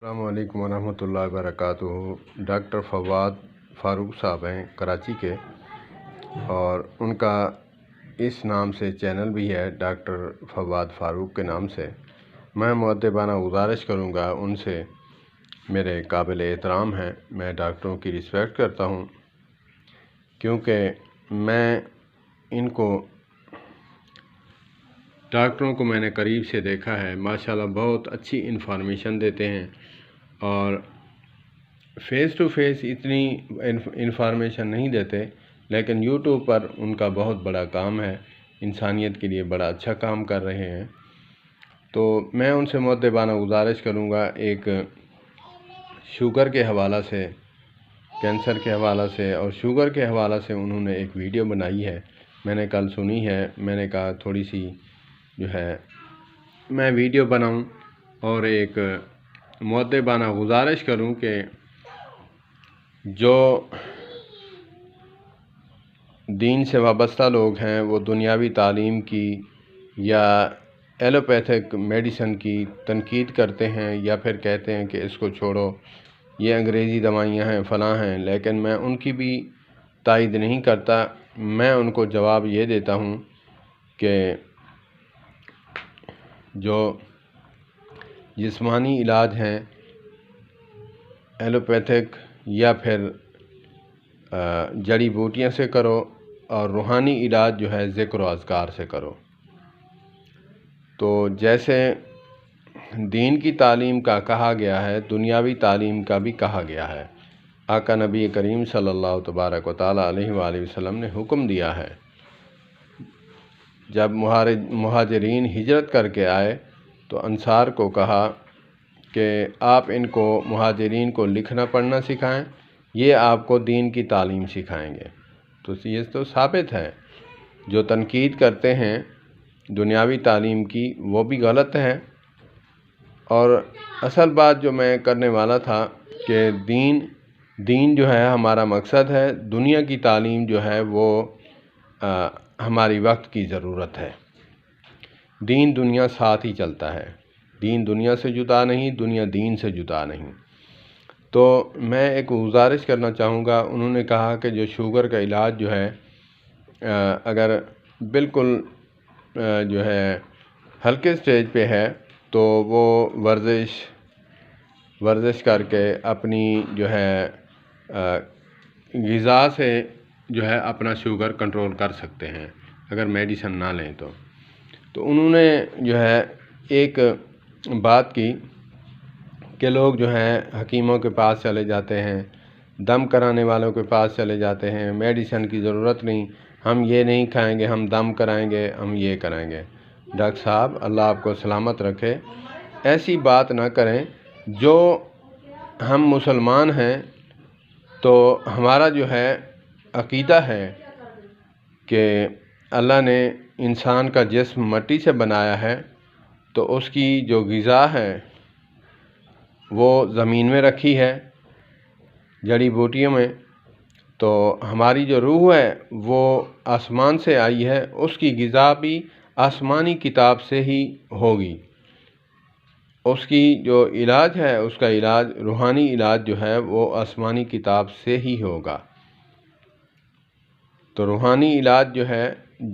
السلام علیکم ورحمۃ اللہ وبرکاتہ۔ ڈاکٹر فواد فاروق صاحب ہیں کراچی کے، اور ان کا اس نام سے چینل بھی ہے، ڈاکٹر فواد فاروق کے نام سے۔ میں مؤدبانہ گزارش کروں گا ان سے، میرے قابل احترام ہیں، میں ڈاکٹروں کی رسپیکٹ کرتا ہوں، کیونکہ میں ڈاکٹروں کو میں نے قریب سے دیکھا ہے، ماشاءاللہ بہت اچھی انفارمیشن دیتے ہیں، اور فیس ٹو فیس اتنی انفارمیشن نہیں دیتے، لیکن یوٹیوب پر ان کا بہت بڑا کام ہے، انسانیت کے لیے بڑا اچھا کام کر رہے ہیں۔ تو میں ان سے مؤدبانہ گزارش کروں گا، ایک شوگر کے حوالہ سے، کینسر کے حوالہ سے اور شوگر کے حوالہ سے انہوں نے ایک ویڈیو بنائی ہے، میں نے کل سنی ہے، میں نے کہا تھوڑی سی میں ویڈیو بناؤں اور ایک مؤدبانہ گزارش کروں کہ جو دین سے وابستہ لوگ ہیں وہ دنیاوی تعلیم کی یا ایلوپیتھک میڈیسن کی تنقید کرتے ہیں، یا پھر کہتے ہیں کہ اس کو چھوڑو، یہ انگریزی دوائیاں ہیں، فلاں ہیں، لیکن میں ان کی بھی تائید نہیں کرتا۔ میں ان کو جواب یہ دیتا ہوں کہ جو جسمانی علاج ہیں ایلوپیتھک یا پھر جڑی بوٹیاں سے کرو، اور روحانی علاج جو ہے ذکر و اذکار سے کرو۔ تو جیسے دین کی تعلیم کا کہا گیا ہے، دنیاوی تعلیم کا بھی کہا گیا ہے۔ آقا نبی کریم صلی اللہ تبارک و تعالیٰ علیہ وآلہ وسلم نے حکم دیا ہے، جب مہاجرین ہجرت کر کے آئے تو انصار کو کہا کہ آپ ان کو، مہاجرین کو لکھنا پڑھنا سکھائیں، یہ آپ کو دین کی تعلیم سکھائیں گے۔ تو یہ تو ثابت ہے، جو تنقید کرتے ہیں دنیاوی تعلیم کی وہ بھی غلط ہے۔ اور اصل بات جو میں کرنے والا تھا کہ دین جو ہے ہمارا مقصد ہے، دنیا کی تعلیم جو ہے وہ ہماری وقت کی ضرورت ہے۔ دین دنیا ساتھ ہی چلتا ہے، دین دنیا سے جدا نہیں، دنیا دین سے جدا نہیں۔ تو میں ایک گزارش کرنا چاہوں گا، انہوں نے کہا کہ جو شوگر کا علاج جو ہے، اگر بالکل جو ہے ہلکے سٹیج پہ ہے تو وہ ورزش کر کے اپنی جو ہے غذا سے جو ہے اپنا شوگر کنٹرول کر سکتے ہیں، اگر میڈیسن نہ لیں تو انہوں نے جو ہے ایک بات کی کہ لوگ جو ہیں حکیموں کے پاس چلے جاتے ہیں، دم کرانے والوں کے پاس چلے جاتے ہیں، میڈیسن کی ضرورت نہیں، ہم یہ نہیں کھائیں گے، ہم دم کرائیں گے، ہم یہ کریں گے۔ ڈاکٹر صاحب اللہ آپ کو سلامت رکھے، ایسی بات نہ کریں۔ جو ہم مسلمان ہیں تو ہمارا جو ہے عقیدہ ہے کہ اللہ نے انسان کا جسم مٹی سے بنایا ہے، تو اس کی جو غذا ہے وہ زمین میں رکھی ہے، جڑی بوٹیوں میں، تو ہماری جو روح ہے وہ آسمان سے آئی ہے، اس کی غذا بھی آسمانی کتاب سے ہی ہوگی۔ اس کی جو علاج ہے، اس کا علاج، روحانی علاج جو ہے وہ آسمانی کتاب سے ہی ہوگا۔ تو روحانی علاج جو ہے،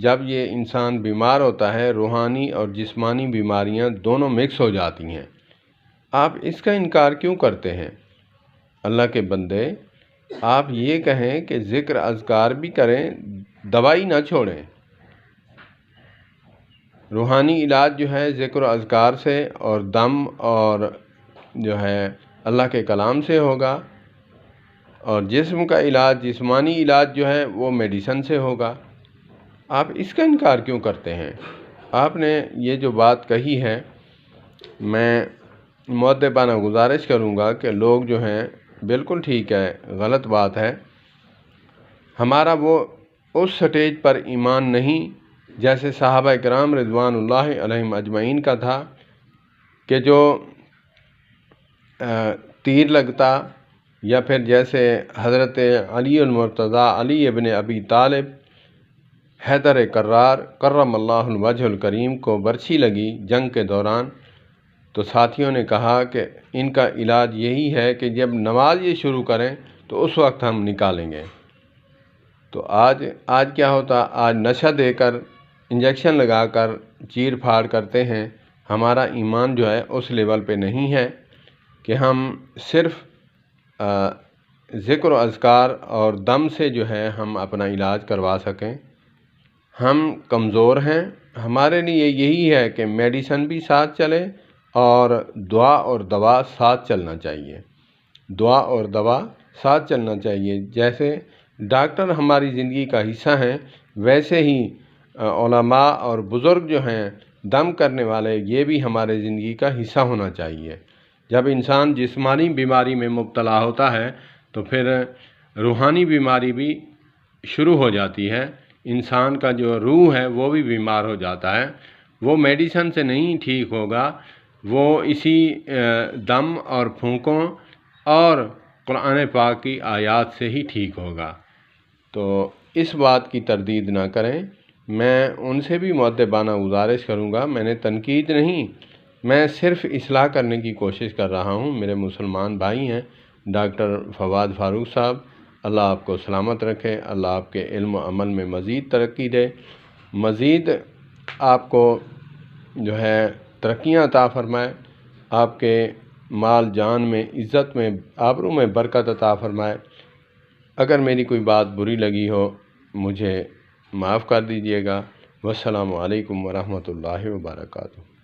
جب یہ انسان بیمار ہوتا ہے، روحانی اور جسمانی بیماریاں دونوں مکس ہو جاتی ہیں۔ آپ اس کا انکار کیوں کرتے ہیں؟ اللہ کے بندے، آپ یہ کہیں کہ ذکر اذکار بھی کریں، دوائی نہ چھوڑیں۔ روحانی علاج جو ہے ذکر و اذکار سے اور دم اور جو ہے اللہ کے کلام سے ہوگا، اور جسم کا علاج، جسمانی علاج جو ہے وہ میڈیسن سے ہوگا۔ آپ اس کا انکار کیوں کرتے ہیں؟ آپ نے یہ جو بات کہی ہے، میں مؤدبانہ گزارش کروں گا کہ لوگ جو ہیں بالکل ٹھیک ہے، غلط بات ہے۔ ہمارا وہ اس سٹیج پر ایمان نہیں جیسے صحابہ کرام رضوان اللہ علیہم اجمعین کا تھا، کہ جو تیر لگتا، یا پھر جیسے حضرت علی المرتضیٰ، علی ابن ابی طالب، حیدر کرار کرم اللہ الوجہ الکریم کو برچھی لگی جنگ کے دوران، تو ساتھیوں نے کہا کہ ان کا علاج یہی ہے کہ جب نماز یہ شروع کریں تو اس وقت ہم نکالیں گے۔ تو آج کیا ہوتا، آج نشہ دے کر، انجیکشن لگا کر چیر پھاڑ کرتے ہیں۔ ہمارا ایمان جو ہے اس لیول پہ نہیں ہے کہ ہم صرف ذکر و اذکار اور دم سے جو ہے ہم اپنا علاج کروا سکیں۔ ہم کمزور ہیں، ہمارے لیے یہی ہے کہ میڈیسن بھی ساتھ چلے اور دعا اور دوا ساتھ چلنا چاہیے۔ دعا اور دوا ساتھ چلنا چاہیے۔ جیسے ڈاکٹر ہماری زندگی کا حصہ ہیں، ویسے ہی علماء اور بزرگ جو ہیں دم کرنے والے، یہ بھی ہمارے زندگی کا حصہ ہونا چاہیے۔ جب انسان جسمانی بیماری میں مبتلا ہوتا ہے تو پھر روحانی بیماری بھی شروع ہو جاتی ہے۔ انسان کا جو روح ہے وہ بھی بیمار ہو جاتا ہے۔ وہ میڈیسن سے نہیں ٹھیک ہوگا، وہ اسی دم اور پھونکوں اور قرآن پاک کی آیات سے ہی ٹھیک ہوگا۔ تو اس بات کی تردید نہ کریں۔ میں ان سے بھی مؤدبانہ گزارش کروں گا، میں نے تنقید نہیں، میں صرف اصلاح کرنے کی کوشش کر رہا ہوں۔ میرے مسلمان بھائی ہیں ڈاکٹر فواد فاروق صاحب، اللہ آپ کو سلامت رکھے، اللہ آپ کے علم و عمل میں مزید ترقی دے، مزید آپ کو جو ہے ترقیاں عطا فرمائے، آپ کے مال جان میں، عزت میں، آبرو میں برکت عطا فرمائے۔ اگر میری کوئی بات بری لگی ہو مجھے معاف کر دیجیے گا۔ والسلام علیکم ورحمۃ اللہ وبرکاتہ۔